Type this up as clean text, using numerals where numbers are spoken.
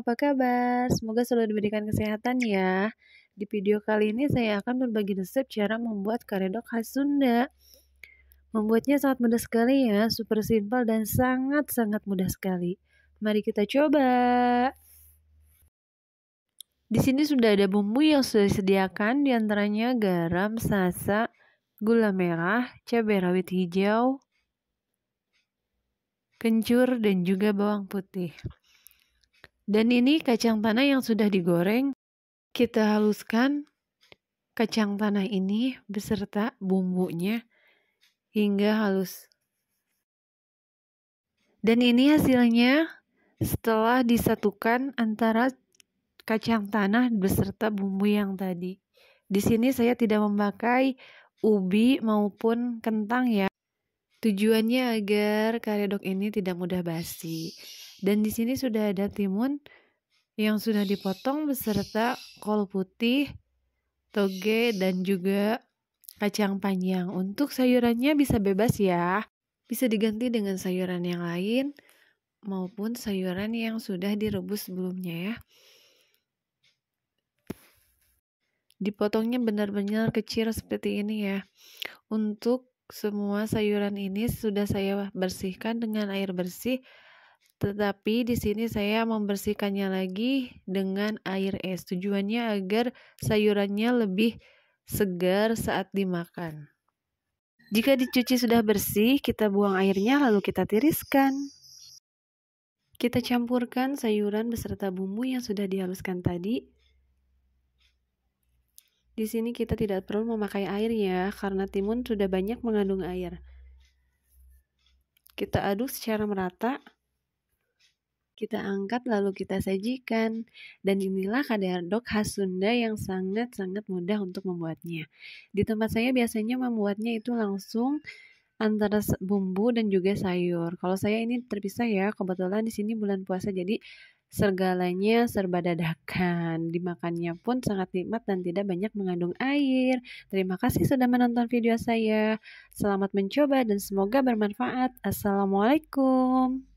apa kabar? Semoga selalu diberikan kesehatan ya. Di video kali ini saya akan berbagi resep cara membuat karedok khas Sunda. Membuatnya sangat mudah sekali ya, super simpel dan sangat-sangat mudah sekali. Mari kita coba. Di sini sudah ada bumbu yang sudah disediakan, diantaranya garam, sasa, gula merah, cabai rawit hijau, kencur, dan juga bawang putih. Dan ini kacang tanah yang sudah digoreng. Kita haluskan kacang tanah ini beserta bumbunya hingga halus. Dan ini hasilnya setelah disatukan antara kacang tanah beserta bumbu yang tadi. Di sini saya tidak memakai ubi maupun kentang ya. Tujuannya agar karedok ini tidak mudah basi. Dan di sini sudah ada timun yang sudah dipotong beserta kol putih, toge, dan juga kacang panjang. Untuk sayurannya bisa bebas ya. Bisa diganti dengan sayuran yang lain maupun sayuran yang sudah direbus sebelumnya ya. Dipotongnya benar-benar kecil seperti ini ya. Untuk semua sayuran ini sudah saya bersihkan dengan air bersih. Tetapi di sini saya membersihkannya lagi dengan air es. Tujuannya agar sayurannya lebih segar saat dimakan. Jika dicuci sudah bersih, kita buang airnya lalu kita tiriskan. Kita campurkan sayuran beserta bumbu yang sudah dihaluskan tadi. Di sini kita tidak perlu memakai air ya, karena timun sudah banyak mengandung air. Kita aduk secara merata. Kita angkat lalu kita sajikan. Dan inilah karedok khas Sunda yang sangat-sangat mudah untuk membuatnya. Di tempat saya biasanya membuatnya itu langsung antara bumbu dan juga sayur. Kalau saya ini terpisah ya, kebetulan di sini bulan puasa jadi segalanya serba dadakan. Dimakannya pun sangat nikmat dan tidak banyak mengandung air. Terima kasih sudah menonton video saya. Selamat mencoba dan semoga bermanfaat. Assalamualaikum.